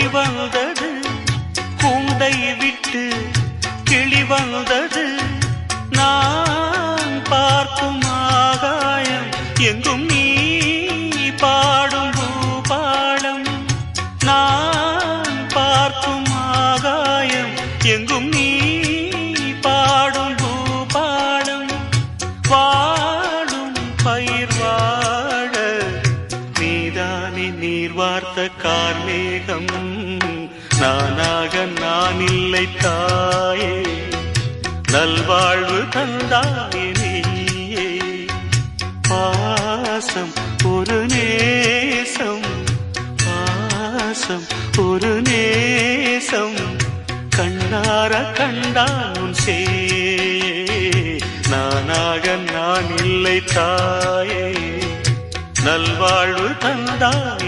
ஒளி வந்தது, கூண்டை விட்டு கிளி வந்தது. நான் பார்க்கும் ஆகாயம் எங்கும் நீ பாடும் பூபாடம். நான் பார்க்கும் ஆகாயம் எங்கும் நீ பாடும் பூபாடம். வாடும் பயிர் வாழ நீதானே நீர் வார்த்த கார்மேகம். நானாக நான் இல்லை தாயே, நல்வாழ்வு தந்தாயே நீயே. பாசம் ஒரு நேசம், பாசம் ஒரு நேசம், கண்ணார கண்டான் சே. நானாக நான் இல்லை தாயே, நல்வாழ்வு தந்தாயே.